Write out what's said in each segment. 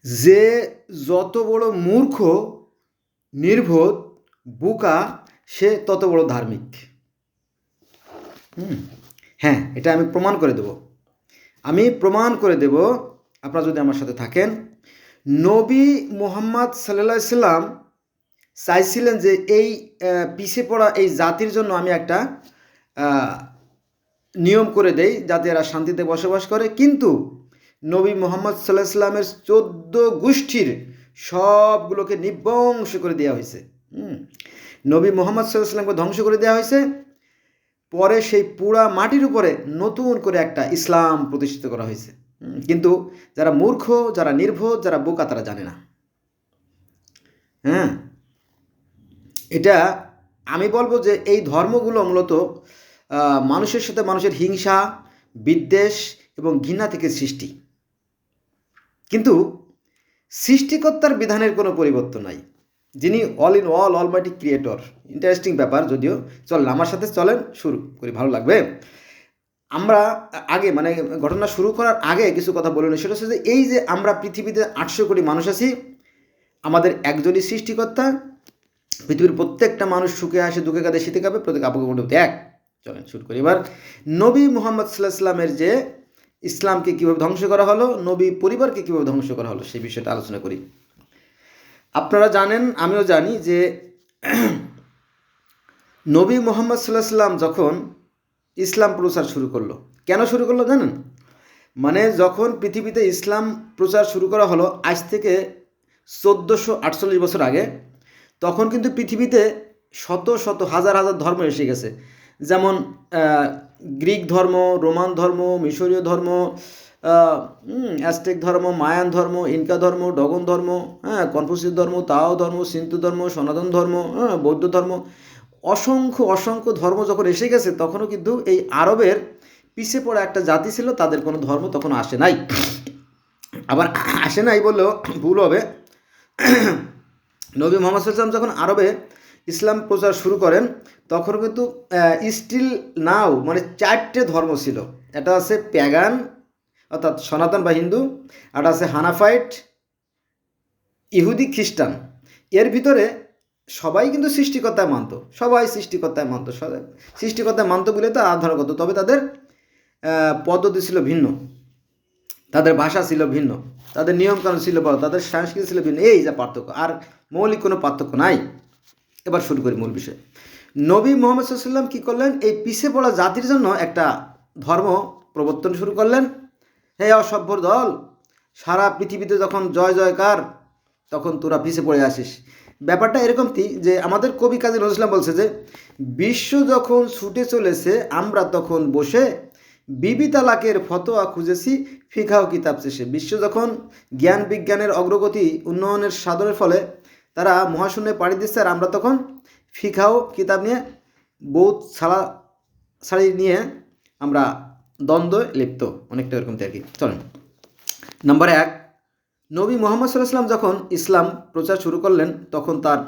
যে যত বড় মূর্খ, নির্বোধ, বোকা, সে তত বড় ধার্মিক। হ্যাঁ, এটা আমি প্রমাণ করে দেব। আপনারা যদি আমার সাথে থাকেন। নবী মুহাম্মদ সাল্লাল্লাহু আলাইহি সাল্লাম চাইছিলেন যে এই পিছিয়ে পড়া এই জাতির জন্য আমি একটা নিয়ম করে দেই যাতে এরা শান্তিতে বসবাস করে। কিন্তু নবী মুহাম্মদ সাল্লাল্লাহু আলাইহি সাল্লামের 14 গোষ্ঠীর সবগুলোকে নিবংশ করে দেওয়া হয়েছে। নবী মুহাম্মদ সাল্লাল্লাহু আলাইহি সাল্লামকে ধ্বংস করে দেওয়া হয়েছে। পরে সেই পুরা মাটির উপরে নতুন করে একটা ইসলাম প্রতিষ্ঠিত করা হয়েছে। কিন্তু যারা মূর্খ, যারা নির্বোধ, যারা বোকা, তারা জানে না। এটা আমি বলবো যে এই ধর্মগুলো মূলত মানুষের সাথে মানুষের হিংসা, বিদ্বেষ এবং ঘৃণা থেকে সৃষ্টি। কিন্তু সৃষ্টিকর্তার বিধানের কোনো পরিবর্তন নাই, যিনি all in all Almighty creator. Interesting ব্যাপার, যদিও চলেন আমার সাথে চলেন, শুরু করি, ভালো লাগবে। আমরা আগে ঘটনা শুরু করার আগে কিছু কথা বলে নিই। সেটা হচ্ছে যে এই যে আমরা পৃথিবীতে 800 কোটি মানুষ আছি, আমাদের একজনই সৃষ্টিকর্তা। পৃথিবীর প্রত্যেকটা মানুষ সুখে আসে, দুঃখে কাঁদে, শীতে কাঁপে, প্রত্যেক আপুকে মোটামুটি এক। চলেন শুরু করি এবার। নবী মুহাম্মদ সাল্লাল্লাহু আলাইহি সাল্লামের যে ইসলামকে কীভাবে ধ্বংস করা হলো, নবী পরিবারকে কীভাবে ধ্বংস করা হলো, সেই বিষয়টা আলোচনা করি। আপনারা জানেন, আমিও জানি যে নবী মুহাম্মদ সাল্লাল্লাহু আলাইহি সাল্লাম যখন ইসলাম প্রচার শুরু করলো, কেন শুরু করলো জানেন? যখন পৃথিবীতে ইসলাম প্রচার শুরু করা হলো আজ থেকে 1448 বছর আগে, তখন কিন্তু পৃথিবীতে শত শত হাজার হাজার ধর্ম এসে গেছে। যেমন গ্রিক ধর্ম, রোমান ধর্ম, মিশরীয় ধর্ম, অ্যাজটেক ধর্ম, মায়ান ধর্ম, ইনকা ধর্ম, ডগন ধর্ম, কনফুসিয়াস ধর্ম, তাও ধর্ম, সিন্তু ধর্ম, সনাতন ধর্ম, বৌদ্ধ ধর্ম, অসংখ্য অসংখ্য ধর্ম যখন এসে গেছে, তখনও কিন্তু এই আরবের পিছিয়ে পড়া একটা জাতি ছিল, তাদের কোনো ধর্ম তখন আসে নাই। আবার আসে নাই বললেও ভুল হবে। নবী মুহাম্মদ সাল্লাল্লাহু আলাইহি ওয়াসাল্লাম যখন আরবে ইসলাম প্রচার শুরু করেন, তখন কিন্তু স্টিল নাও 4টে ধর্ম ছিল। এটা আছে প্যাগান অর্থাৎ সনাতন বা হিন্দু, এটা আছে হানাফাইট, ইহুদি, খ্রিস্টান। এর ভিতরে সবাই কিন্তু সৃষ্টিকর্তায় মানত, সৃষ্টিকর্তায় মানত বলে তো আরাধনা করত। তবে তাদের পদ্ধতি ছিল ভিন্ন, তাদের ভাষা ছিল ভিন্ন, তাদের নিয়মকানুন ছিল বড়, তাদের সংস্কৃতি ছিল ভিন্ন। এই যা পার্থক্য, আর মৌলিক কোনো পার্থক্য নাই। এবার শুরু করি মূল বিষয়। নবী মুহাম্মদ সাল্লাল্লাহু আলাইহি ওয়াসাল্লাম কী করলেন? এই পিছিয়ে পড়া জাতির জন্য একটা ধর্ম প্রবর্তন শুরু করলেন। হে অসভ্যর দল, সারা পৃথিবীতে যখন জয় জয়কার, তখন তোরা পিছিয়ে পড়ে আসিস। ব্যাপারটা এরকম যে আমাদের কবি কাজী নজরুল ইসলাম বলছে যে বিশ্ব যখন ছুটে চলেছে, আমরা তখন বসে বিবি তালাকের ফতোয়া খুঁজেছি ফিকাহ কিতাব শেষে। বিশ্ব যখন জ্ঞান বিজ্ঞানের অগ্রগতি, উন্নয়নের সাধনের ফলে তারা মহাশূন্যে পাড়ি দিচ্ছে, আর আমরা তখন ফিকাহ কিতাব নিয়ে বহুত ছাড়ি নিয়ে আমরা দ্বন্দ্বে লিপ্ত, অনেকটা এরকম আর কি। চলেন নাম্বার 1, নবী মুহাম্মদ সাল্লাল্লাহু আলাইহি ওয়াসাল্লাম যখন ইসলাম প্রচার শুরু করলেন, তখন তার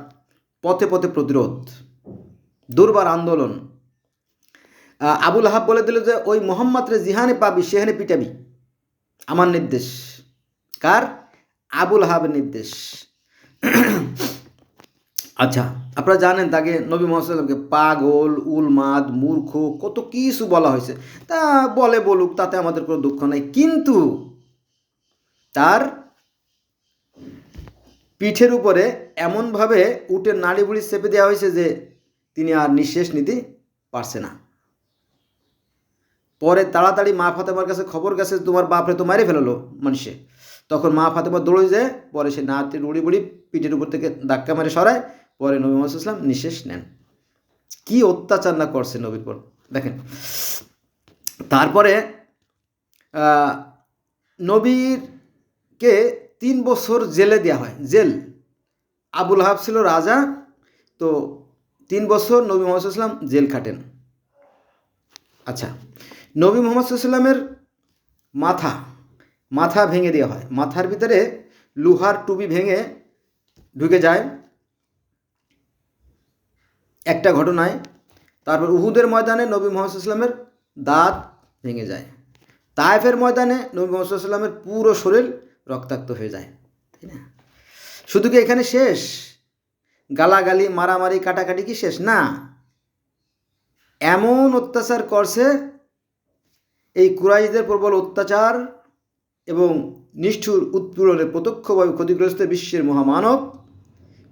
পথে পথে প্রতিরোধ, দুর্বার আন্দোলন। আবু লাহাব বলে দিল যে ওই মুহাম্মদ রে জিহানে পাবি সেহানে পিটাবি, আমার নির্দেশ। কার? আবু লাহাবের নির্দেশ। আচ্ছা, আপনারা জানেন তাকে নবী মুহাম্মদ সাল্লাল্লাহু আলাইহি ওয়াসাল্লামকে পাগল, উলমাদ, মূর্খ, কত কিছু বলা হয়েছে। তা বলুক, তাতে আমাদের কোনো দুঃখ নাই। কিন্তু তার পিঠের উপরে এমনভাবে উটের নাড়ি বুড়ি চেপে দেওয়া হয়েছে যে তিনি আর নিঃশ্বাস নিতে পারছে না। পরে তাড়াতাড়ি মা ফাতেমার কাছে খবর গেছে, তোমার বাপরে তো মারে ফেললো মানুষে। তখন মা ফাতেমা দৌড়ে যায়, পরে সে নাতি রুড়ি বুড়ি পিঠের উপর থেকে ধাক্কা মেরে সরায়। পরে নবী মুহাম্মদ সাল্লাল্লাহু আলাইহি ওয়াসাল্লাম নিঃশ্বাস নেন। কি অত্যাচার না করছে নবীর পর, দেখেন। তারপরে নবীরকে 3 বছর জেলে দেওয়া হয়। জেল, আবু লাহাব ছিল রাজা, তো 3 বছর নবী মুহাম্মদ সাল্লাল্লাহু আলাইহি ওয়াসাল্লাম জেল খাটেন। আচ্ছা, নবী মুহাম্মদ সাল্লাল্লাহু আলাইহি ওয়াসাল্লামের মাথা ভেঙে দেওয়া হয়। মাথার ভিতরে লোহার টুপি ভেঙে ঢুকে যায় একটা ঘটনায়। তারপর উহুদের ময়দানে নবী মুহাম্মদ সাল্লাল্লাহু আলাইহি ওয়াসাল্লামের দাঁত ভেঙে যায়। তায়েফের ময়দানে নবী মুহাম্মদ সাল্লাল্লাহু আলাইহি ওয়াসাল্লামের পুরো শরীর রক্তাক্ত হয়ে যায়। তাই না? শুধু কি এখানে শেষ? গালাগালি মারামারি কাটাকাটি কি শেষ? না, এমন অত্যাচার করছে, এই কুরাইশদের প্রবল অত্যাচার এবং নিষ্ঠুর উৎপীড়নে প্রত্যক্ষভাবে ক্ষতিগ্রস্ত বিশ্বের মহামানব,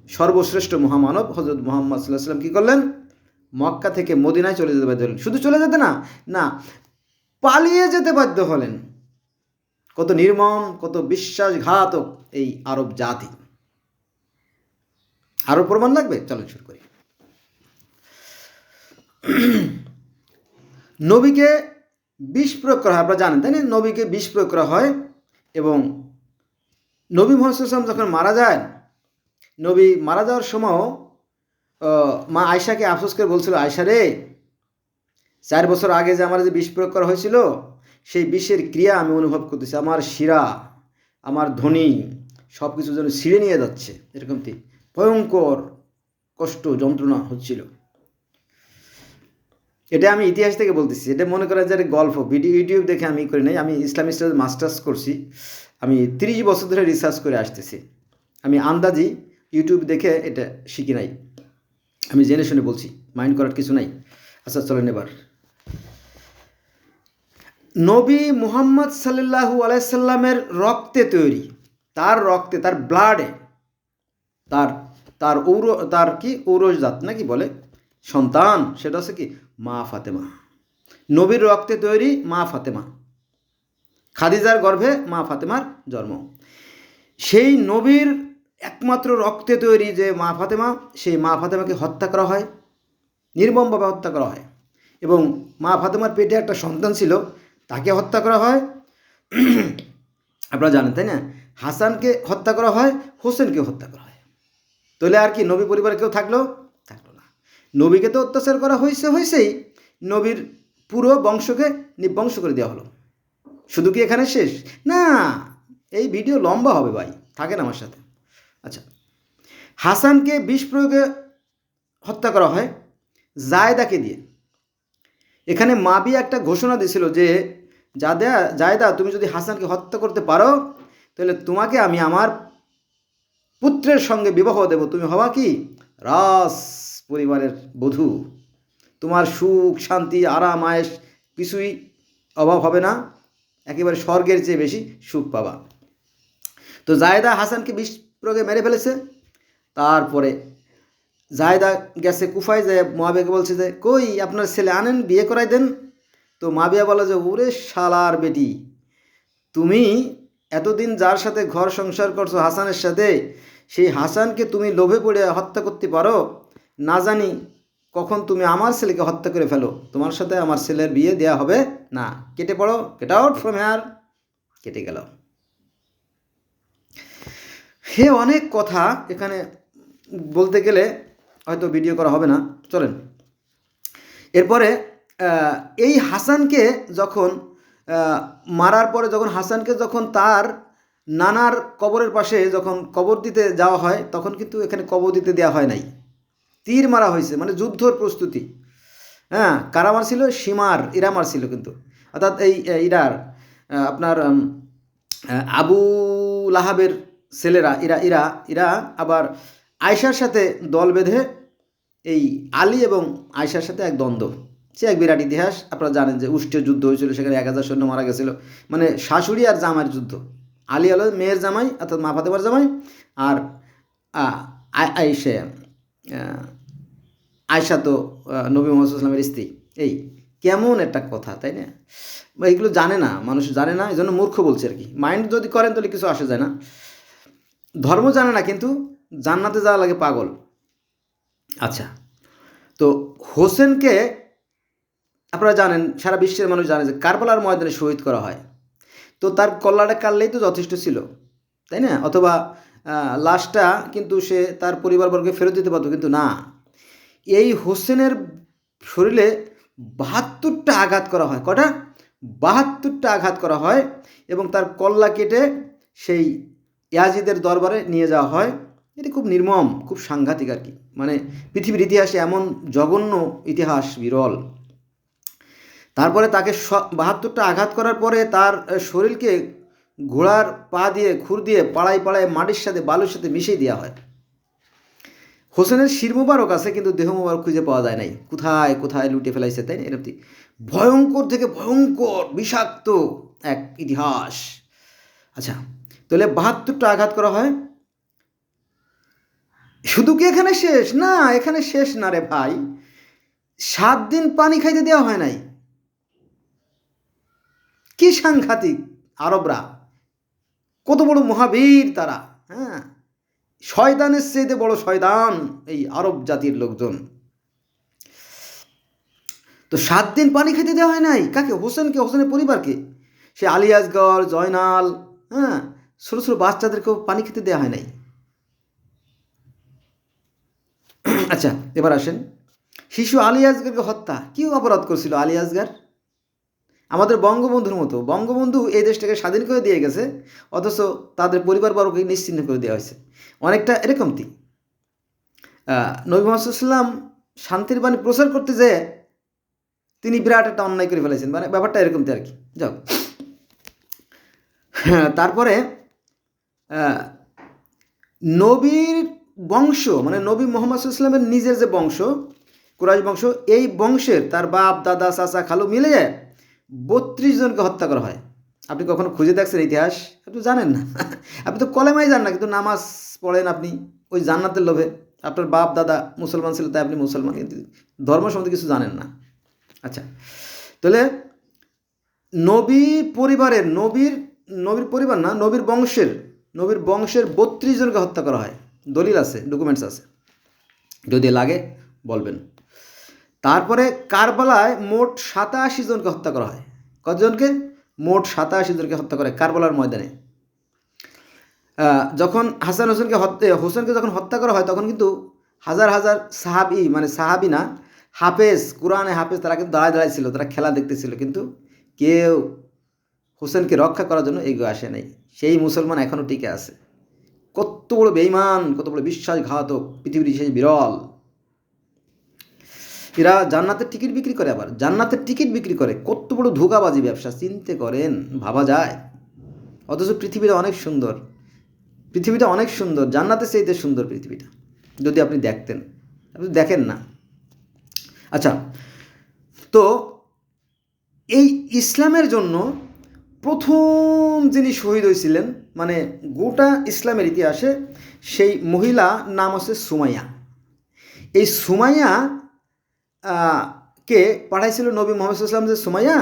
সর্বশ্রেষ্ঠ মহামানব হযরত মুহাম্মদ সাল্লাল্লাহু আলাইহি ওয়াসাল্লাম কী করলেন? মক্কা থেকে মদিনায় চলে যেতে বাধ্য হলেন। শুধু চলে যেতে না, না, পালিয়ে যেতে বাধ্য হলেন। কত নির্মম, কত বিশ্বাসঘাতক এই আরব জাতি! আরও প্রমাণ লাগবে? চলেন শুরু করি। নবীকে বিষ প্রয়োগ করা হয়, আপনারা জানেন তাই না? নবীকে বিষ প্রয়োগ করা হয় এবং নবী মুহাম্মদ সাল্লাল্লাহু আলাইহি ওয়াসাল্লাম যখন মারা যায়, নবী মারা যাওয়ার সময় মা আয়েশাকে আফসোস করে বলছিল, আয়েশা রে, 4 বছর আগে যে আমার যে বিষ প্রয়োগ করা হয়েছিল, সেই বিষের ক্রিয়া আমি অনুভব করতেছি। আমার শিরা, আমার ধ্বনি সব কিছু যেন ছিঁড়ে নিয়ে যাচ্ছে, এরকমটি ভয়ঙ্কর কষ্ট যন্ত্রণা হচ্ছিল। এটা আমি ইতিহাস থেকে বলতেছি, এটা মনে করেন যে গল্প, ভিডিও ইউটিউব দেখে আমি করি নাই। আমি ইসলামিক স্টাডিজ মাস্টার্স করছি, আমি 30 বছর ধরে রিসার্চ করে আসতেছি। আমি আন্দাজি ইউটিউব দেখে এটা শিখি নাই, আমি জেনে শুনে বলছি, মাইন্ড করার কিছু নাই। আচ্ছা চলেন এবার নবী মুহাম্মদ সাল্লাল্লাহু আলাইহি সাল্লামের রক্তে তৈরি, তার রক্তে, তার ব্লাডে, তার তার তার কি ঔরসজাত নাকি বলে সন্তান, সেটা হচ্ছে কি মা ফাতেমা। নবীর রক্তে তৈরি মা ফাতেমা, খাদিজার গর্ভে মা ফাতেমার জন্ম। সেই নবীর একমাত্র রক্তে তৈরি যে মা ফাতেমা, সেই মা ফাতেমাকে হত্যা করা হয়, নির্মমভাবে হত্যা করা হয়। এবং মা ফাতেমার পেটে একটা সন্তান ছিল, তাকে হত্যা করা হয়। আপনারা জানেন তাই না? হাসানকে হত্যা করা হয়, হোসেনকে হত্যা করা হয়। তাহলে আর কি নবী পরিবারে কেউ থাকলো না। নবীকে তো অত্যাচার করা হয়েছেই, নবীর পুরো বংশকে নিবংশ করে দেওয়া হলো। শুধু কি এখানে শেষ? না, এই ভিডিও লম্বা হবে ভাই, থাকেন আমার সাথে। আচ্ছা, হাসানকে বিষ প্রয়োগে হত্যা করা হয় জায়দাকে দিয়ে। এখানে মাবিয়া একটা ঘোষণা দিয়েছিল যে, জায়দা, তুমি যদি হাসানকে হত্যা করতে পারো, তাহলে তোমাকে আমি আমার পুত্রের সঙ্গে বিবাহ দেব, তুমি হবা কি রাজ পরিবারের বধূ, তোমার সুখ শান্তি আরাম আয়েশ কিছুই অভাব হবে না, একেবারে স্বর্গের চেয়ে বেশি সুখ পাবা। তো জায়দা হাসানকে বিষ প্রয়োগে মেরে ফেলেছে। তারপরে জায়দা গেছে কুফায়, যায় মুয়াবিয়াকে বলছে যে, কই আপনার ছেলে আনেন, বিয়ে করাই দেন। তো মুয়াবিয়া বলে যে, ওরে শালার বেটি, তুমি এতদিন যার সাথে ঘর সংসার করছো হাসানের সাথে, সেই হাসানকে তুমি লোভে পড়ে হত্যা করতে পারো, না জানি কখন তুমি আমার ছেলেকে হত্যা করে ফেলো, তোমার সাথে আমার ছেলের বিয়ে দেয়া হবে না, কেটে পড়ো, গেট আউট ফ্রম হেয়ার। কেটে গেল। হে অনেক কথা এখানে বলতে গেলে হয়তো ভিডিও করা হবে না, চলেন। এরপরে এই হাসানকে যখন মারার পরে, যখন হাসানকে যখন তার নানার কবরের পাশে যখন কবর দিতে যাওয়া হয়, তখন কিন্তু এখানে কবর দিতে দেওয়া হয় নাই, তীর মারা হয়েছে, মানে যুদ্ধর প্রস্তুতি। হ্যাঁ, কারা মারছিল? ইরা মারছিল কিন্তু, অর্থাৎ এই ইরার আপনার আবু লাহাবের ছেলেরা, ইরা আবার আয়েশার সাথে দল বেঁধে এই আলী এবং আয়েশার সাথে এক দ্বন্দ্ব, সে এক বিরাট ইতিহাস। আপনারা জানেন যে উষ্টের যুদ্ধ হয়েছিল, সেখানে 1000 সৈন্য মারা গেছিল, মানে শাশুড়ি আর জামাইয়ের যুদ্ধ। আলী হলো মেয়ের জামাই, অর্থাৎ মা ফাতেমার জামাই, আর আয়েশা তো নবী মুহাম্মদ সাল্লাল্লাহু আলাইহি ওয়াসাল্লামের স্ত্রী। এই কেমন একটা কথা, তাই না? এইগুলো জানে না, মানুষ জানে না, এই জন্য মূর্খ বলছে আর কি। মাইন্ড যদি করেন তাহলে কিছু আসে যায় না। ধর্ম জানে না কিন্তু জান্নাতে যাওয়া লাগে পাগল। আচ্ছা, তো হোসেনকে আপনারা জানেন, সারা বিশ্বের মানুষ জানে যে কারবালার ময়দানে শহীদ করা হয়। তো তার কল্লাটা কাটলেই তো যথেষ্ট ছিল, তাই না? অথবা লাশটা কিন্তু সে তার পরিবারবর্গকে ফেরত দিতে পারতো, কিন্তু না, এই হোসেনের শরীরে 72টা আঘাত করা হয়। কটা? 72টা আঘাত করা হয় এবং তার কল্লা কেটে সেই ইয়াজিদের দরবারে নিয়ে যাওয়া হয়। এটি খুব নির্মম, খুব সাংঘাতিক আর কি, মানে পৃথিবীর ইতিহাসে এমন জঘন্য ইতিহাস বিরল। তারপরে তাকে 72টা আঘাত করার পরে তার শরীরকে ঘোড়ার পা দিয়ে খুর দিয়ে পাড়ায় পাড়ায় মাটির সাথে বালুর সাথে মিশিয়ে দেওয়া হয়। হোসেনের শির মুবারক আছে, কিন্তু দেহ মুবারক খুঁজে পাওয়া যায় নাই, কোথায় কোথায় লুটে ফেলাইছে, তাই না? এরকম ভয়ঙ্কর থেকে ভয়ঙ্কর বিষাক্ত এক ইতিহাস। আচ্ছা, তাহলে 72টা আঘাত করা হয়। শুধু কি এখানে শেষ? না, এখানে শেষ না রে ভাই, 7 দিন পানি খাইতে দেওয়া হয় নাই। কি সাংঘাতিক আরবরা, কত বড় মহাবীর তারা, হ্যাঁ, শয়তানের চেয়ে বড় শয়তান এই আরব জাতির লোকজন। তো 7 দিন পানি খেতে দেওয়া হয় নাই। কাকে? হোসেনকে, হোসেনের পরিবারকে। সে আলী আসগর, জয়নাল, হ্যাঁ, ছোটো ছোটো বাচ্চাদেরকেও পানি খেতে দেওয়া হয় নাই। আচ্ছা, এবার আসেন, শিশু আলী আসগরকে হত্যা। কি অপরাধ করছিল আলী আসগর? আমাদের বঙ্গবন্ধুর মতো। বঙ্গবন্ধু এই দেশটাকে স্বাধীন করে দিয়ে গেছে, অথচ তাদের পরিবারবর্গকে নিশ্চিহ্ন করে দেওয়া হয়েছে। অনেকটা এরকমই নবী মুহাম্মদ সাল্লাল্লাহু আলাইহি ওয়াসাল্লাম শান্তির বাণী প্রচার করতে যেয়ে তিনি বিরাট একটা অন্যায় করে ফেলেছেন, মানে ব্যাপারটা এরকমই আর কি। যাও, তারপরে নবীর বংশ, মানে নবী মুহাম্মদ সাল্লাল্লাহু আলাইহি ওয়াসাল্লামের নিজের যে বংশ, কুরাইশ বংশ, এই বংশের তার বাপ, দাদা, চাচা, খালু মিলিয়ে 32 জনকে হত্যা করা হয়। আপনি কখনো খুঁজে দেখছেন ইতিহাস? আপনি জানেন না। আপনি তো কলেমাই জান না, কিন্তু নামাজ পড়েন আপনি ওই জান্নাতের লোভে। আপনার বাপ দাদা মুসলমান ছিল তাই আপনি মুসলমান, কিন্তু ধর্ম সম্বন্ধে কিছু জানেন না। আচ্ছা, তাহলে নবী পরিবারের, নবীর পরিবার না, নবীর বংশের 32 জনকে হত্যা করা হয়। দলিল আছে, ডকুমেন্টস আছে, যদি লাগে বলবেন। তারপরে কারবালায় মোট 87 জনকে হত্যা করা হয়। কতজনকে? মোট 87 জনকে হত্যা করে কারবালার ময়দানে। যখন হোসেনকে যখন হত্যা করা হয়, তখন কিন্তু হাজার হাজার সাহাবি, মানে সাহাবি না, হাফেজ, কোরআনে হাফেজ, তারা কিন্তু দাঁড়ায় ছিল, তারা খেলা দেখতেছিল, কিন্তু কেউ হোসেনকে রক্ষা করার জন্য এগিয়ে আসে নাই। সেই মুসলমান এখনও টিকে আছে। কত বড় বেঈমান, কত বড় বিশ্বাসঘাতক, পৃথিবীর বিশেষ বিরল। এরা জান্নাতের টিকিট বিক্রি করে, আবার জান্নাতের টিকিট বিক্রি করে। কত বড় ধোঁকাবাজি ব্যবসা, চিনতে করেন, ভাবা যায়? অথচ পৃথিবীটা অনেক সুন্দর, পৃথিবীটা অনেক সুন্দর, জান্নাতের চাইতে সুন্দর পৃথিবীটা, যদি আপনি দেখতেন। আপনি দেখেন না। আচ্ছা, তো এই ইসলামের জন্য প্রথম যিনি শহীদ হয়েছিলেন, মানে গোটা ইসলামের ইতিহাসে, সেই মহিলা নাম হচ্ছে সুমাইয়া। এই সুমাইয়া কে পাঠাইছিল নবী মুহাম্মদ সাল্লাল্লাহু আলাইহি ওয়াসাল্লাম, যে সুমাইয়া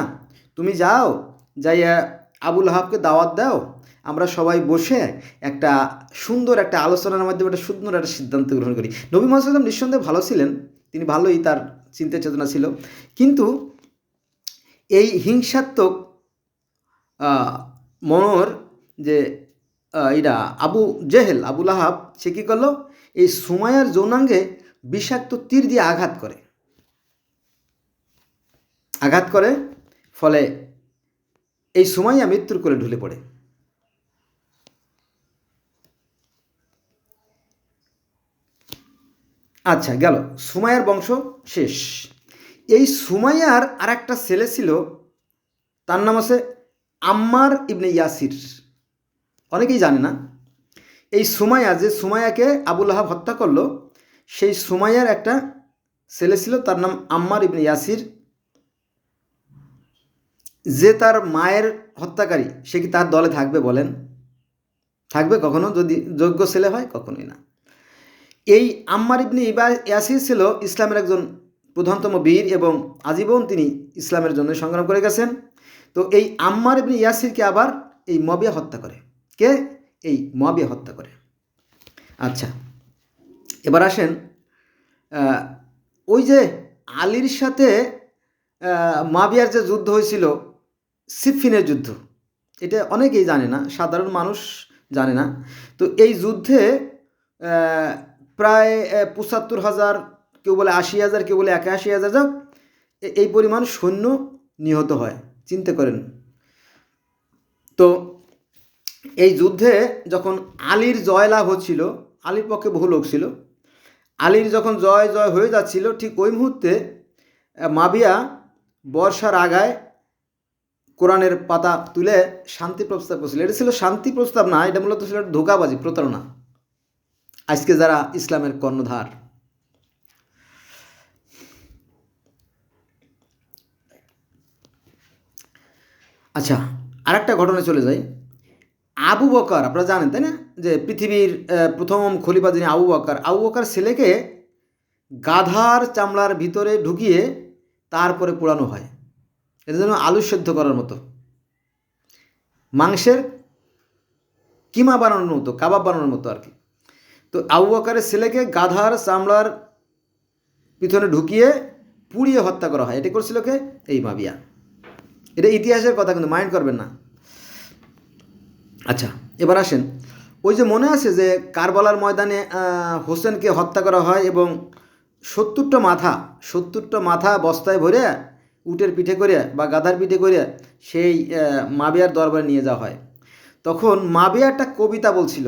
তুমি যাও, যাইয়া আবুল আহাবকে দাওয়াত দাও, আমরা সবাই বসে একটা সুন্দর একটা আলোচনার মাধ্যমে একটা সুন্দর একটা সিদ্ধান্ত গ্রহণ করি। নবী মুহাম্মদ সাল্লাল্লাহু আলাইহি ওয়াসাল্লাম নিঃসন্দেহে ভালো ছিলেন, তিনি ভালোই, তার চিন্তা চেতনা ছিল, কিন্তু এই হিংসাত্মক মনোর যে এইটা আবুল আহাব, সে কী করলো? এই সুমাইয়ার যৌনাঙ্গে বিষাক্ত তীর দিয়ে আঘাত করে, ফলে এই সুমাইয়া মৃত্যুর কোলে ঢলে পড়ে। আচ্ছা, গেল, সুমাইয়ার বংশ শেষ। এই সুমাইয়ার আর একটা ছেলে ছিল, তার নাম আছে আম্মার ইবনে ইয়াসির। অনেকেই জানে না, এই সুমাইয়া, যে সুমাইয়াকে আবুল আহাব হত্যা করলো, সেই সুমাইয়ার একটা ছেলে ছিল, তার নাম আম্মার ইবনে ইয়াসির। যে তার মায়ের হত্যাকারী, সে কি তার দলে থাকবে বলেন? থাকবে কখনো? যদি যোগ্য ছেলে হয়, কখনোই না। এই আম্মার ইবনে ইয়াসির ছিল ইসলামের একজন প্রধানতম বীর, এবং আজীবন তিনি ইসলামের জন্য সংগ্রাম করে গেছেন। তো এই আম্মার ইবনে ইয়াসিরকে আবার এই মুয়াবিয়া হত্যা করে। কে? এই মুয়াবিয়া হত্যা করে। আচ্ছা, এবার আসেন, ওই যে আলীর সাথে মুয়াবিয়ার যে যুদ্ধ হয়েছিল, সিফিনের যুদ্ধ, এটা অনেকেই জানে না, সাধারণ মানুষ জানে না। তো এই যুদ্ধে প্রায় ৭৫,০০০, কেউ বলে ৮০,০০০, কেউ বলে ৮১,০০০, যাক এই পরিমাণ সৈন্য নিহত হয়, চিন্তা করেন। তো এই যুদ্ধে যখন আলীর জয়লাভ হচ্ছিল, আলীর পক্ষে বহু লোক ছিল, আলীর যখন জয় হয়ে যাচ্ছিল, ঠিক ওই মুহূর্তে মুয়াবিয়া বর্ষার আগায় কোরআনের পাতা তুলে শান্তি প্রস্তাব করছিল। এটা ছিল শান্তি প্রস্তাব না, এটা মূলত ছিল ধোঁকাবাজি, প্রতারণা। আজকে যারা ইসলামের কর্ণধার, আচ্ছা আর একটা ঘটনা চলে যাই। আবু বকর, আপনারা জানেন তাই না, যে পৃথিবীর প্রথম খলিফা যিনি আবু বকর, আবু বকর ছেলেকে গাধার চামড়ার ভিতরে ঢুকিয়ে তারপরে পোড়ানো হয়। এটা যেন আলু সেদ্ধ করার মতো, মাংসের কিমা বানানোর মতো, কাবাব বানানোর মতো আর কি। তো আবু বকরের ছেলেকে গাধার চামড়ার পিছনে ঢুকিয়ে পুড়িয়ে হত্যা করা হয়। এটা করছিল কে? এই মাবিয়া। এটা ইতিহাসের কথা, কিন্তু মাইন্ড করবেন না। আচ্ছা এবার আসেন, ওই যে মনে আছে যে কারবালার ময়দানে হোসেনকে হত্যা করা হয় এবং 70টা মাথা বস্তায় ভরে উটের পিঠে করে বা গাধার পিঠে করে সেই মাবিয়ার দরবারে নিয়ে যাওয়া হয়। তখন মাবিয়া একটা কবিতা বলছিল,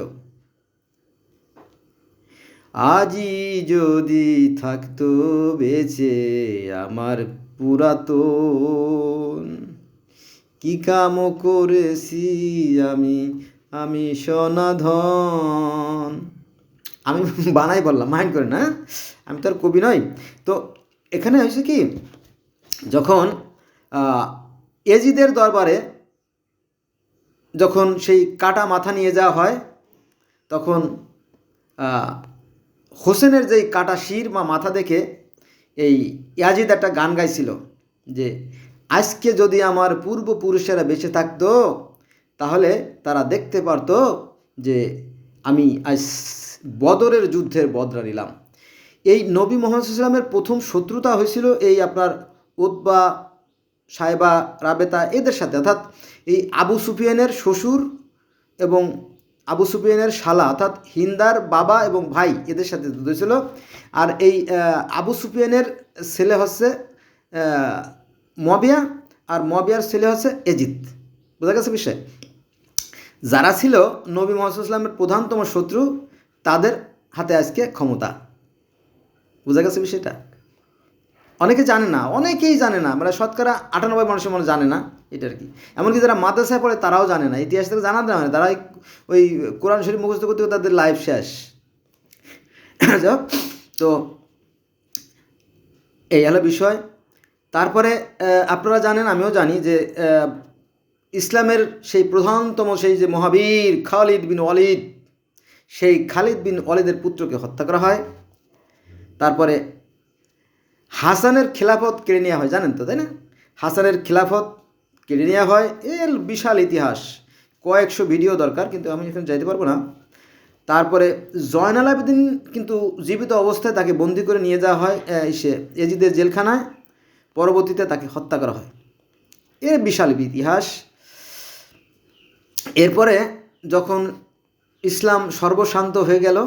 আজই যদি থাকতো বেঁচে আমার পুরাতন, কি কাম করেছি আমি আমি সনাধন। আমি বানাই বললাম, মাইন্ড করেন না, আমি তো আর কবি নই। তো এখানে হয়েছে কি, যখন এজিদের দরবারে যখন সেই কাটা মাথা নিয়ে যাওয়া হয়, তখন হোসেনের যেই কাটা শির বা মাথা দেখে এই ইয়াজিদ একটা গান গাইছিল যে, আজকে যদি আমার পূর্বপুরুষেরা বেঁচে থাকতো তাহলে তারা দেখতে পারতো যে আমি আজ বদরের যুদ্ধের বদলা নিলাম। এই নবী মুহাম্মদ সাল্লাল্লাহু আলাইহি ওয়াসাল্লামের প্রথম শত্রুতা হয়েছিল এই আপনার উতবা, সাইবা, রাবেতা এদের সাথে, অর্থাৎ এই আবু সুফিয়ানের শ্বশুর এবং আবু সুফিয়ানের শালা অর্থাৎ হিন্দার বাবা এবং ভাই এদের সাথে যুদ্ধ হয়েছিল। আর এই আবু সুফিয়ানের ছেলে হচ্ছে মুয়াবিয়া, আর মুয়াবিয়ার ছেলে হচ্ছে এজিদ। বোঝা গেছে বিষয়? যারা ছিল নবী মুহাম্মদ সাল্লাল্লাহু আলাইহি ওয়াসাল্লামের প্রধানতম শত্রু, তাদের হাতে আজকে ক্ষমতা। বোঝা গেছে বিষয়টা? অনেকে জানে না, অনেকেই জানে না, মানে শতকরা 98 মানুষের মনে জানে না এটা আর কি। এমনকি যারা মাদ্রাসায় পড়ে তারাও জানে না, ইতিহাস থেকে জানা দেওয়া হয় না, তারা ওই কোরআন শরীফ মুখস্থ করতে করতে তাদের লাইফ শেষ। তো এই হলো বিষয়। তারপরে আপনারা জানেন, আমিও জানি যে ইসলামের সেই প্রধানতম সেই যে মহাবীর খালিদ বিন ওয়ালিদ, সেই খালিদ বিন ওয়ালিদের পুত্রকে হত্যা করা হয়। তারপরে হাসানের খিলাফত কেড়ে নেওয়া হয়, জানেন তো তাই না? হাসানের খিলাফত কেড়ে নেওয়া হয়, এর বিশাল ইতিহাস, কয়েকশো ভিডিও দরকার, কিন্তু আমি এখন যাইতে পারবো না। তারপরে জয়নাল আবেদিন কিন্তু জীবিত অবস্থায় তাকে বন্দি করে নিয়ে যাওয়া হয় সে এজিদের জেলখানায়, পরবর্তীতে তাকে হত্যা করা হয়। এর বিশাল ইতিহাস। এরপরে যখন ইসলাম সর্বশান্ত হয়ে গেল,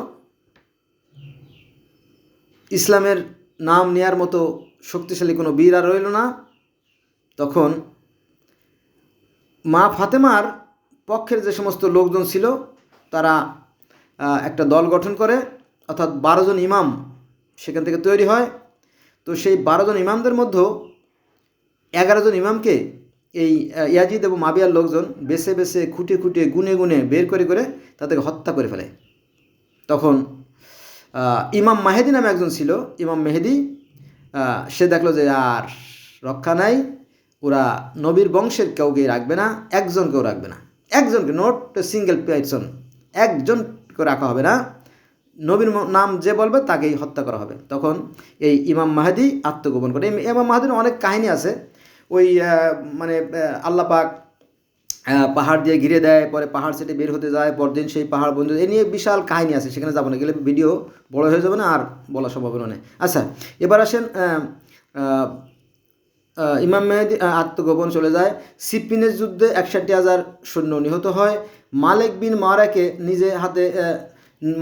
ইসলামের নাম নেয়ার মতো শক্তিশালী কোনো বীর আর রইল না, তখন মা ফাতেমার পক্ষের যে সমস্ত লোকজন ছিল তারা একটা দল গঠন করে, অর্থাৎ 12 জন ইমাম সেখান থেকে তৈরি হয়। তো সেই 12 জন ইমামদের মধ্যে 11 জন ইমামকে এই ইয়াজিদ এবং মাবিয়ার লোকজন বেছে বেছে খুঁটে খুঁটে গুনে গুনে বের করে করে তাদেরকে হত্যা করে ফেলে। তখন ইমাম মাহেদি নামে একজন ছিল, ইমাম মেহেদি, সে দেখলো যে আর রক্ষা নাই, ওরা নবীর বংশের কাউকে রাখবে না, একজনকেও রাখবে না, একজনকে, নট সিঙ্গেল পারসন, একজনকে রাখা হবে না, নবীর নাম যে বলবে তাকেই হত্যা করা হবে। তখন এই ইমাম মাহেদি আত্মগোপন করে। ইমাম মাহেদির অনেক কাহিনী আছে, ওই মানে আল্লাহ পাক পাহাড় দিয়ে ঘিরে দেয়, পরে পাহাড় সেটে বের হতে যায়, পরদিন সেই পাহাড় বন্ধ, এ নিয়ে বিশাল কাহিনী আছে, সেখানে যাবো না, গেলে ভিডিও বড় হয়ে যাবে না আর বলা সম্ভাবনা নেই। আচ্ছা এবার আসেন, ইমাম মেহেদি আত্মগোপন চলে যায়। সিপ্পিনের যুদ্ধে 61,000 সৈন্য নিহত হয়। মালিক বিন মোয়ারাকে নিজে হাতে,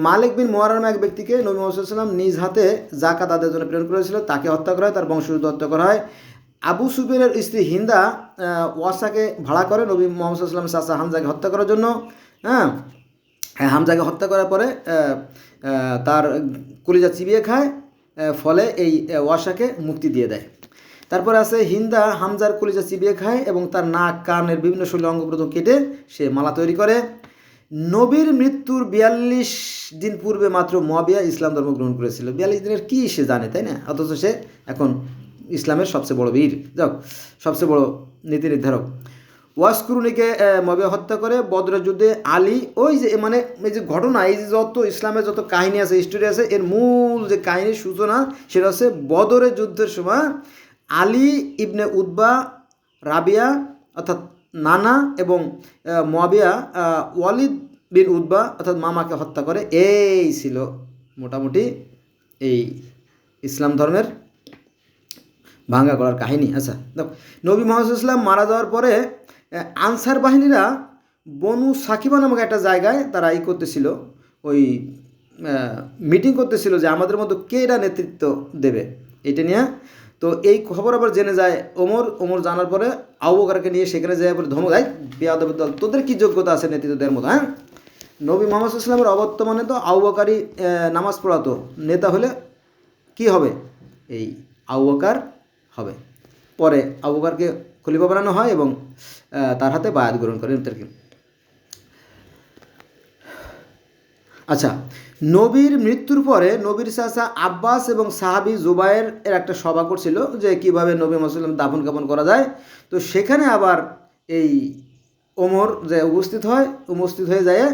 মালিক বিন মোয়ারা নামে এক ব্যক্তিকে নবী মুহাম্মদ সাল্লাল্লাহু আলাইহি ওয়াসাল্লাম নিজ হাতে যাকাত আদায়ের জন্য প্রেরণ করেছিল, তাকে হত্যা করা হয়, তার বংশোদ্ভূত হত্যা করা হয়। আবু সুফিয়ানের স্ত্রী হিন্দা ওয়াসাকে ভাড়া করে নবী মুহাম্মদ সাল্লাল্লাহু আলাইহি ওয়াসাল্লাম চাচা হামজাকে হত্যা করার জন্য। হ্যাঁ, হামজাকে হত্যা করার পরে তার কলিজা চিবিয়ে খায়, ফলে এই ওয়াসাকে মুক্তি দিয়ে দেয়। তারপরে আছে হিন্দা হামজার কলিজা চিবিয়ে খায় এবং তার নাক কানের বিভিন্ন শরীর অঙ্গ প্রত্যঙ্গ কেটে সে মালা তৈরি করে। নবীর মৃত্যুর 42 দিন পূর্বে মাত্র মুয়াবিয়া ইসলাম ধর্ম গ্রহণ করেছিল। 42 দিনের কি সে জানে, তাই না? অথচ সে এখন ইসলামের সবচেয়ে বড় বীর, যাক সবচেয়ে বড় নীতি নির্ধারক। ওয়াসকুরুনিকে মুয়াবিয়া হত্যা করে। বদরের যুদ্ধে আলী, ওই যে মানে এই যে ঘটনা, এই যে যত ইসলামের যত কাহিনী আছে, হিস্টোরি আছে, এর মূল যে কাহিনীর সূচনা সেটা হচ্ছে বদরের যুদ্ধের সময় আলী ইবনে উতবা, রাবিয়া অর্থাৎ নানা এবং মুয়াবিয়া ওয়ালিদ বিন উতবা অর্থাৎ মামাকে হত্যা করে। এই ছিল মোটামুটি এই ইসলাম ধর্মের ভাঙ্গা করার কাহিনী। আচ্ছা দেখো, নবী মুহাম্মদ সাল্লাল্লাহু আলাইহি ওয়াসাল্লাম মারা যাওয়ার পরে আনসার বাহিনীরা বনু সাকিবা নামক একটা জায়গায় তারা করতেছিল, ওই মিটিং করতেছিল যে আমাদের মধ্যে কে এরা নেতৃত্ব দেবে এটা নিয়ে। তো এই খবর আবার জেনে যায় ওমর জানার পরে আবু বকরকে নিয়ে সেখানে যায়, পরে ধমক দেয়, বেয়াদবের দল, তোদের কি যোগ্যতা আছে নেতৃত্ব দেওয়ার মতো? হ্যাঁ, নবী মুহাম্মদ সাল্লাল্লাহু আলাইহি ওয়াসাল্লামের অবর্তমানে তো আবু বকরই নামাজ পড়াতো, নেতা হলে কি হবে? এই আবু বকর হবে। পরে আবু বকরকে খলিফা বানানো হয় এবং তার হাতে বায়াত গ্রহণ করেন তাদেরকে। আচ্ছা, নবীর মৃত্যুর পরে নবীর চাচা আব্বাস এবং সাহাবি জুবায়ের এর একটা সভা করছিল যে কীভাবে নবী মুহাম্মদ সাল্লাল্লাহু আলাইহি ওয়াসাল্লাম দাফন কাফন করা যায়। তো সেখানে আবার এই ওমর যে উপস্থিত হয়ে যায়।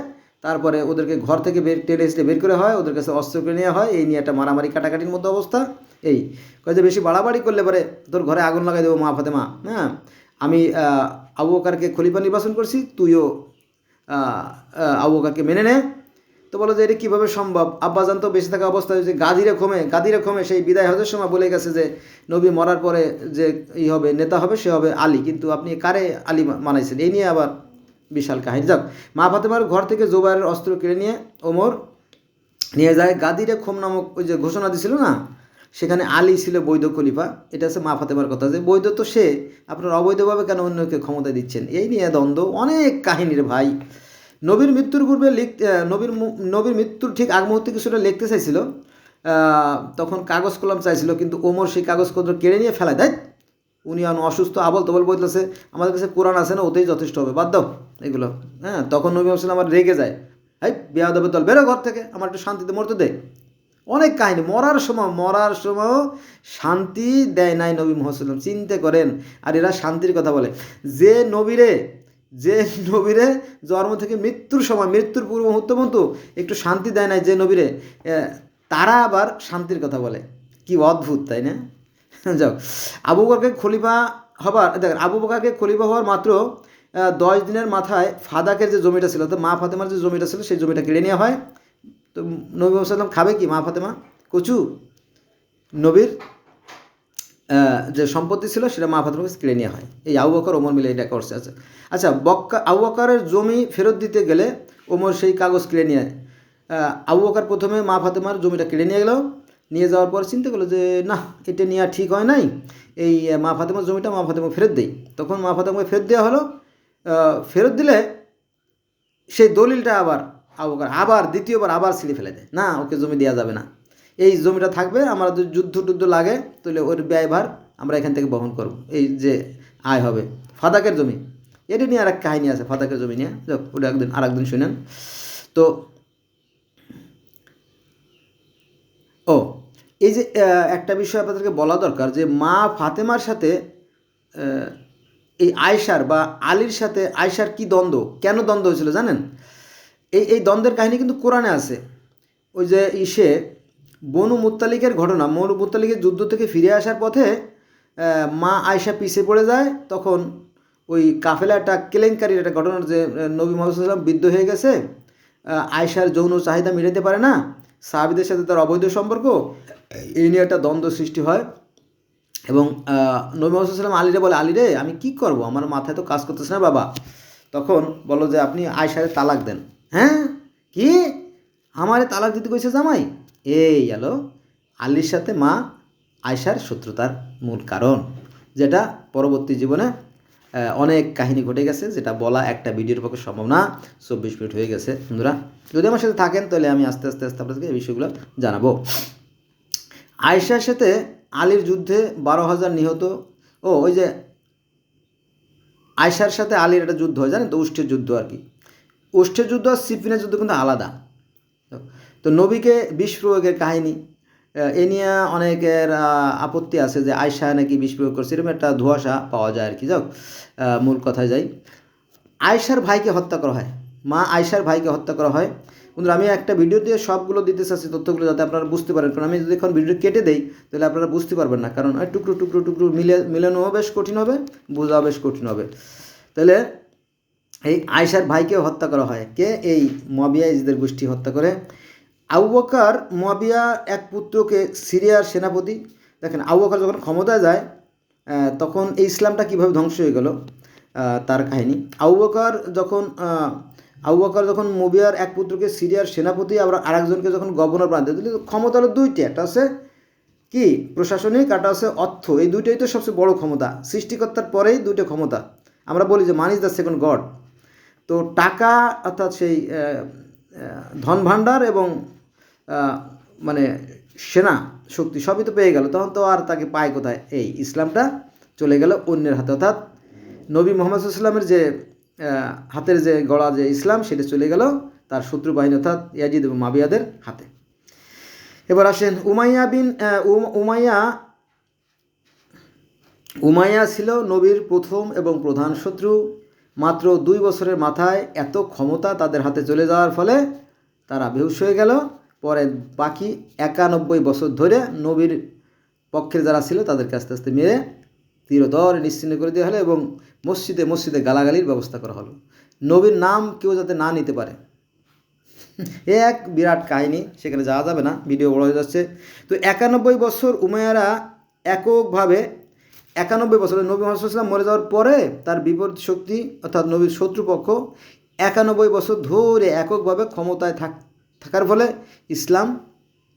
তারপরে ওদেরকে ঘর থেকে টেনে এসে বের করে হয়, ওদের কাছে অস্ত্র করে নেওয়া হয়। এই নিয়ে একটা মারামারি কাটাকাটির মতো অবস্থা। এই কয়ে যে বেশি বাড়াবাড়ি করলে পরে তোর ঘরে আগুন লাগাই দেবো মা ফাতেমা। হ্যাঁ, আমি আবু বকরকে খলিফা নির্বাচন করছি, তুইও আবু বকরকে মেনে নে। তো বলো যে এটা কীভাবে সম্ভব? আব্বাজান তো বেঁচে থাকা অবস্থায় যে গাদিরে খমে সেই বিদায় হজের সময় বলে গেছে যে নবী মরার পরে যে হবে নেতা হবে সে হবে আলী, কিন্তু আপনি কারে আলী মানাইছেন? এই নিয়ে আবার বিশাল কাহিনী। যাক, মা ফাতেমার ঘর থেকে জুবায়ের অস্ত্র কেড়ে নিয়ে ওমর নিয়ে যায়। গাদিরে খোম নামক ওই যে ঘোষণা দিছিল না, সেখানে আলী ছিল বৈধ খলিফা। এটা হচ্ছে মা ফাতেমার কথা যে বৈধ তো সে, আপনার অবৈধভাবে কেন অন্যকে ক্ষমতা দিচ্ছেন? এই নিয়ে দ্বন্দ্ব, অনেক কাহিনীর ভাই। নবীর মৃত্যুর পূর্বে নবীর মৃত্যুর ঠিক আগ মুহূর্তে কিছুটা লিখতে চাইছিল, তখন কাগজ কলম চাইছিল, কিন্তু ওমর সেই কাগজপত্র কেড়ে নিয়ে ফেলায় দেয়। উনি অসুস্থ, আবল তবল বলতেছে, আমাদের কাছে কোরআন আছে না, ওতেই যথেষ্ট হবে, বাদ দাও এগুলো। হ্যাঁ, তখন নবী মুহাম্মদ আমার রেগে যায়, এই বেয়াদবের দল, বেরো ঘর থেকে, আমার একটু শান্তিতে মরতে দে। অনেক কাহিনী, মরার সময় শান্তি দেয় নাই নবী মুহাম্মদ। চিন্তা করেন, আর এরা শান্তির কথা বলে। যে নবীরে জন্ম থেকে মৃত্যুর সময়, মৃত্যুর পূর্ব মুহূর্ত পর্যন্ত একটু শান্তি দেয় নাই যে নবীরে, তারা আবার শান্তির কথা বলে। কি অদ্ভুত, তাই না? যাও, আবু বকরকে খলিফা হওয়ার মাত্র 10 দিনের মাথায় ফাদাকের যে জমিটা ছিল, তো মা ফাতেমার যে জমিটা ছিল সেই জমিটা কেড়ে নেওয়া হয়। তো নবী মুহাম্মদ সাল্লাল্লাহু আলাইহি ওয়াসাল্লাম খাবে কি? মা ফাতেমা কচু, নবীর যে সম্পত্তি ছিল সেটা মা ফাতেমাকে কেড়ে নেওয়া হয়। এই আবু বকর ওমর মিলে এটা করছে। আচ্ছা, আবু বকরের জমি ফেরত দিতে গেলে ওমর সেই কাগজ কেড়ে নিয়ে, আবু বকর প্রথমে মা ফাতেমার জমিটা কেড়ে নিয়ে গেল। নিয়ে যাওয়ার পর চিন্তা করলো যে না, এটা নেওয়া ঠিক হয় নাই, এই মা ফাতেমার জমিটা মা ফাতেমা ফেরত দেই। তখন মা ফাতেমাকে ফেরত দেওয়া হলো। ফেরত দিলে সেই দলিলটা আবার আবু বকর দ্বিতীয়বার ছিঁড়ে ফেলে দেয়, না ওকে জমি দেওয়া যাবে না, এই জমিটা থাকবে, আমরা যুদ্ধ লাগে তাহলে ওর ব্যয়ভার আমরা এখান থেকে বহন করব, এই যে আয় হবে। ফাদাকের জমি, এটা নিয়ে আর এক কাহিনী আছে, ফাদাকের জমি নিয়ে, ওটা আরেকদিন শুনেন। তো এই যে একটা বিষয় আপনাদেরকে বলা দরকার যে মা ফাতেমার সাথে এই আয়েশার বা আলীর সাথে আয়েশার কি দ্বন্দ্ব, কেন দ্বন্দ্ব হয়েছিল জানেন? এই দ্বন্দ্বের কাহিনী কিন্তু কোরআনে আছে। ওই যে বনু মুত্তালিকের ঘটনা, বনু মুত্তালিকের যুদ্ধ থেকে ফিরে আসার পথে মা আয়েশা পিছিয়ে পড়ে যায়। তখন ওই কাফেলা একটা কেলেঙ্কারির একটা ঘটনা, যে নবী মুহাম্মদ সাল্লাল্লাহু আলাইহি ওয়াসাল্লাম বৃদ্ধ হয়ে গেছে, আয়েশার যৌন চাহিদা মেটাতে পারে না, সাহাবীদের সাথে তার অবৈধ সম্পর্ক, এই নিয়ে একটা দ্বন্দ্ব সৃষ্টি হয়। এবং নবী মুহাম্মদ সাল্লাল্লাহু আলাইহি ওয়াসাল্লাম আলীরে বলে, আলীরে আমি কি করব, আমার মাথায় তো কাজ করতেছে না বাবা। তখন বলো যে আপনি আয়েশারে তালাক দেন। হ্যাঁ, কি আমারে তালাক দিতে কইছে জামাই? এই এলো আলীর সাথে মা আয়েশার শত্রুতার মূল কারণ, যেটা পরবর্তী জীবনে অনেক কাহিনী ঘটে গেছে, যেটা বলা একটা ভিডিওর পক্ষে সম্ভব না। 24 মিনিট হয়ে গেছে বন্ধুরা, যদি আমার সাথে থাকেন তাহলে আমি আস্তে আস্তে আপনাদেরকে এই বিষয়গুলো জানাবো। আয়েশার সাথে আলীর যুদ্ধে 12,000 নিহত, ওই যে আয়সার সাথে আলীর একটা যুদ্ধ হয়, জানেন তো, উষ্ঠের যুদ্ধ আর কি। উষ্ঠের যুদ্ধ আর সিফিনের যুদ্ধ কিন্তু আলাদা। তো নবীকে বিষ প্রয়োগের কাহিনী, এ নিয়ে অনেকের আপত্তি আছে যে আয়সা নাকি বিষ প্রয়োগ করছে, এরকম একটা ধোঁয়াশা পাওয়া যায় আর কি। যাও, মূল কথায় যাই। আয়সার ভাইকে হত্যা করা হয়, মা আয়সার ভাইকে হত্যা করা হয়। বন্ধুরা, আমি একটা ভিডিও দিয়ে সবগুলো দিতে চাচ্ছি তথ্যগুলো, যাতে আপনারা বুঝতে পারেন, কারণ আমি যদি এখন ভিডিও কেটে দেই তাহলে আপনারা বুঝতে পারবেন না, কারণ টুকরো টুকরো টুকরো মিলানোও বেশ কঠিন হবে, বোঝাও বেশ কঠিন হবে। তাহলে এই আয়সার ভাইকেও হত্যা করা হয়। কে? এই মুয়াবিয়া ইজদের গোষ্ঠী হত্যা করে। আবু বকর মুয়াবিয়া এক পুত্রকে সিরিয়ার সেনাপতি। দেখেন, আবু বকর যখন ক্ষমতায় যায় তখন এই ইসলামটা কীভাবে ধ্বংস হয়ে গেল তার কাহিনী। আবু বকর যখন মুয়াবিয়ার এক পুত্রকে সিরিয়ার সেনাপতি, আবার আরেকজনকে যখন গভর্নর বানাতে দিল, ক্ষমতা হলো দুইটা, একটা আছে কি প্রশাসনিক, একটা আছে অর্থ। এই দুইটাই তো সবচেয়ে বড় ক্ষমতা, সৃষ্টিকর্তার পরেই দুইটা ক্ষমতা। আমরা বলি যে মান ইজ দ্য সেকেন্ড গড। তো টাকা, অর্থাৎ সেই ধন ভাণ্ডার এবং মানে সেনা শক্তি সবই তো পেয়ে গেল, তখন তো আর তাকে পায় কোথায়? এই ইসলামটা চলে গেল অন্যের হাতে, অর্থাৎ নবী মোহাম্মদ সাল্লামের যে হাতের যে গড়া যে ইসলাম, সেটা চলে গেল তার শত্রু বাহিনী, অর্থাৎ ইয়াজিদ এবং মাবিয়াদের হাতে। এবার আসেন উমাইয়া ছিল নবীর প্রথম এবং প্রধান শত্রু। মাত্র 2 বছরের মাথায় এত ক্ষমতা তাদের হাতে চলে যাওয়ার ফলে তারা বেহুশ হয়ে গেল। পরে বাকি 91 বছর ধরে নবীর পক্ষের যারা ছিল তাদেরকে আস্তে আস্তে মেরে তীরদর নিশ্চিহ্ন করে দেওয়া হলো এবং মসজিদে মসজিদে গালাগালির ব্যবস্থা করা হলো, নবীর নাম কেউ যাতে না নিতে পারে। এ এক বিরাট কাহিনী, সেখানে যাওয়া যাবে না, ভিডিও বড় হয়ে যাচ্ছে। তো 91 বছর উমাইয়ারা এককভাবে, 91 বছরে নবী মুহাম্মদ সাল্লাল্লাহু আলাইহি ওয়াসাল্লাম মরে যাওয়ার পরে তার বিপরীত শক্তি, অর্থাৎ নবীর শত্রুপক্ষ 91 বছর ধরে এককভাবে ক্ষমতায় থাকার ফলে ইসলাম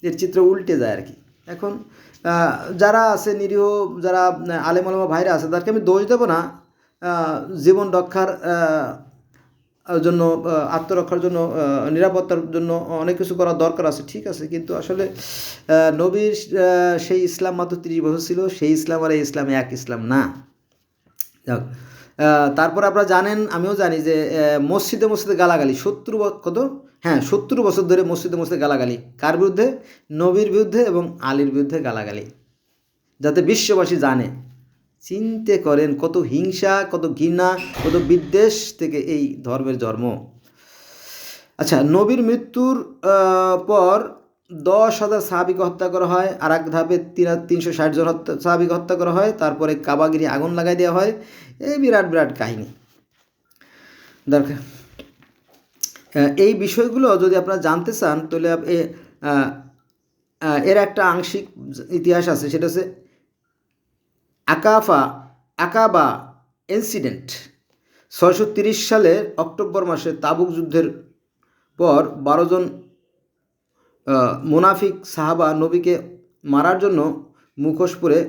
এর চিত্র উল্টে যায় আর কি। এখন যারা আছে নিরীহ, যারা আলেম ওলামা ভাইরা আছে, তাদেরকে আমি দোষ দেবো না। জীবন রক্ষার জন্য, আত্মরক্ষার জন্য, নিরাপত্তার জন্য অনেক কিছু করার দরকার আছে, ঠিক আছে, কিন্তু আসলে নবীর সেই ইসলাম মাত্র 30 বছর ছিল, সেই ইসলাম আর এই ইসলাম এক ইসলাম না। যাক, তারপর আপনারা জানেন, আমিও জানি যে মসজিদে মসজিদে গালাগালি 70 বছর ধরে মসজিদে মসজিদে গালাগালি, কার বিরুদ্ধে? নবীর বিরুদ্ধে এবং আলীর বিরুদ্ধে গালাগালি, যাতে বিশ্ববাসী জানে। চিন্তা করেন কত হিংসা, কত ঘৃণা, কত বিদ্বেষ থেকে এই ধর্মের জন্ম। আচ্ছা, নবীর মৃত্যুর পর 10,000 সাহাবীকে হত্যা করা হয়, আর এক ধাপে 360 জন সাহাবীকে হত্যা করা হয়, তারপরে কাবাগিরি আগুন লাগাই দেওয়া হয়। এই বিরাট বিরাট কাহিনী দরকার। এই বিষয়গুলো যদি আপনারা জানতে চান তাহলে এর একটা আংশিক ইতিহাস আছে, সেটা হচ্ছে আকাবা ইনসিডেন্ট। 630 সালের অক্টোবর মাসে তাবুক যুদ্ধের পর 12 জন মুনাফিক সাহাবা নবীকে মারার জন্য মুখোশ পরে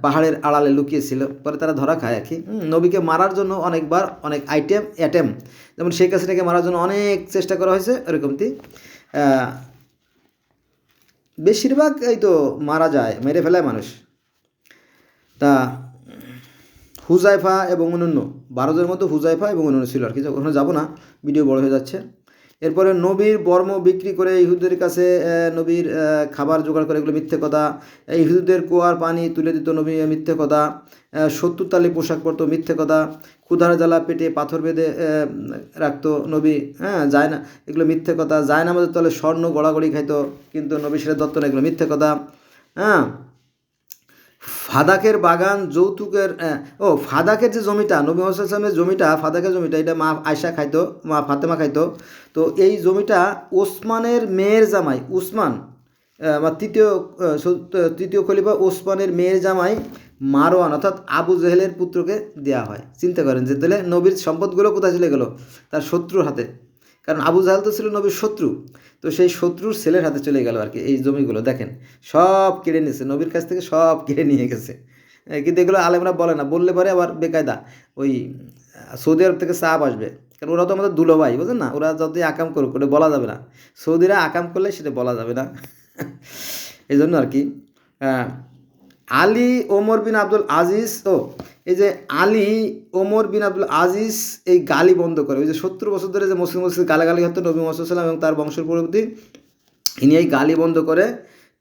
পাহাড়ের আড়ালে লুকিয়েছিল। পরে তারা ধরা খায় আর কি। নবীকে মারার জন্য অনেকবার অনেক অ্যাটেম, যেমন শেখ হাসিনাকে মারার জন্য অনেক চেষ্টা করা হয়েছে, এরকমটি বেশিরভাগ এই তো মারা যায়, মেরে ফেলায় মানুষ। তা হুজাইফা এবং অন্যান্য 12 জনের মধ্যে হুজাইফা এবং অন্যান্য ছিল আর কি, ওখানে যাবো না, ভিডিও বড় হয়ে যাচ্ছে। এরপরে নবীর বর্ম বিক্রি করে ইহুদের কাছে নবীর খাবার জোগাড় করে, এগুলো মিথ্যে কথা। ইহুদের কুয়ার পানি তুলে দিত নবী, মিথ্যে কথা। 70 তালি পোশাক পরতো, মিথ্যে কথা। ক্ষুধার জ্বালা পেটে পাথর বেঁধে রাখতো নবী, যায় না, এগুলো মিথ্যে কথা। যায় না আমাদের তলে স্বর্ণ গড়াগড়ি খাইতো, কিন্তু নবী সেটা দত্ত না, এগুলো মিথ্যে কথা। ফাদাকের বাগান যৌতুকের, ফাদাকের যে জমিটা, নবী মুহাম্মদ সাল্লাল্লাহু আলাইহি ওয়াসাল্লামের জমিটা, ফাদাকের জমিটা, এটা মা আয়সা খাইতো, মা ফাতেমা খাইতো। তো এই জমিটা ওসমানের মেয়ের জামাই, উসমান বা তৃতীয় খলিফা ওসমানের মেয়ের জামাই মারওয়ান, অর্থাৎ আবু জেহেলের পুত্রকে দেওয়া হয়। চিন্তা করেন যে তাহলে নবীর সম্পদগুলো কোথায় চলে গেল? তার শত্রুর হাতে, কারণ আবু জাহেল তো ছিল নবীর শত্রু, তো সেই শত্রুর ছেলের হাতে চলে গেল আর কি এই জমিগুলো। দেখেন, সব কেড়ে নিয়েছে নবীর কাছ থেকে, সব কেড়ে নিয়ে গেছে। কিন্তু এগুলো আলেমরা বলে না, বললে পরে আবার বেকায়দা ওই সৌদি আরব থেকে চাপ আসবে, কারণ ওরা তো আমাদের দুলোভাই, বুঝলেন না, ওরা যদি আকাম করুক ওটা বলা যাবে না, সৌদিরা আকাম করলে সেটা বলা যাবে না। এই জন্য আর কি। আলী ওমর বিন আব্দুল আজিজ, এই যে আলী ওমর বিন আব্দুল আজিজ এই গালি বন্ধ করে। ওই যে 70 বছর ধরে যে মুসলিম গালাগালি হতো নবী মুহাম্মদ সাল্লাল্লাহু আলাইহি ওয়াসাল্লাম এবং তার বংশের পরবর্তী, ইনি এই গালি বন্ধ করে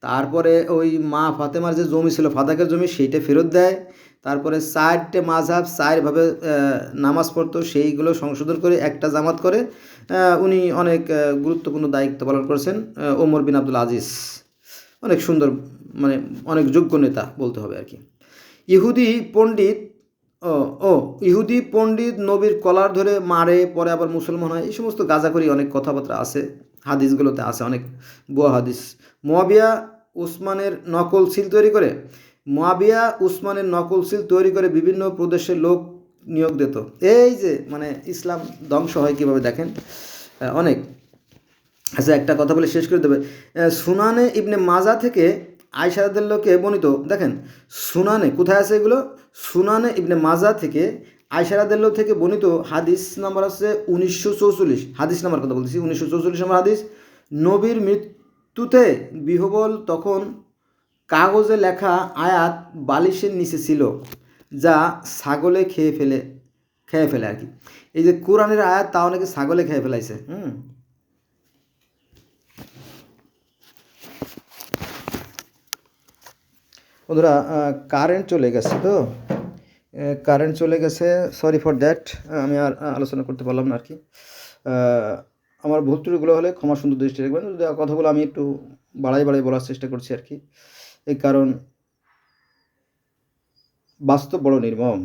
তারপরে ওই মা ফাতেমার যে জমি ছিল ফাদাকের জমি সেইটা ফেরত দেয়। তারপরে 4টে মাযহাব 4ভাবে নামাজ পড়তো সেইগুলো সংশোধন করে একটা জামাত করে। উনি অনেক গুরুত্বপূর্ণ দায়িত্ব পালন করেছেন ওমর বিন আব্দুল আজিজ, অনেক সুন্দর, মানে অনেক যোগ্য নেতা বলতে হবে আর কি। ইহুদি পণ্ডিত ও ও ইহুদি পণ্ডিত নবীর কলার ধরে মারে, পরে আবার মুসলমান হয়, এই সমস্ত গাঁজাখড়ি অনেক কথাবার্তা আছে হাদিসগুলোতে, আছে অনেক ভুয়া হাদিস। মুয়াবিয়া উসমানের নকল সিল তৈরি করে বিভিন্ন প্রদেশের লোক নিয়োগ দিত। এই যে মানে ইসলাম ধ্বংস হয় কীভাবে দেখেন, অনেক। আচ্ছা, একটা কথা বলে শেষ করে দেবে। সুনানে ইবনে মাজা থেকে আয়েশা রাদিয়াল্লাহুকে বর্ণিত, দেখেন সুনানে কোথায় আছে এগুলো, সুনানে ইবনে মাজা থেকে আয়েশা রাদিয়াল্লাহু থেকে বর্ণিত হাদিস নাম্বার আছে 1944, হাদিস নাম্বার কথা বলতেছি 1944 নম্বর হাদিস। নবীর মৃত্যুতে বিহবল তখন কাগজে লেখা আয়াত বালিশের নিচে ছিল, যা ছাগলে খেয়ে ফেলে আর কি। এই যে কোরআনের আয়াত তা অনেকে ছাগলে খেয়ে ফেলাইছে। বন্ধুরা, কারেন্ট চলে গেছে, সরি ফর দ্যাট, আমি আর আলোচনা করতে পারলাম না আর কি। আমার ভুল ত্রুটিগুলো হলে ক্ষমা সুন্দর দৃষ্টি রাখবেন। কথাগুলো আমি একটু বাড়াই বলার চেষ্টা করছি আর কি, এই কারণ বাস্তব বড় নির্মম।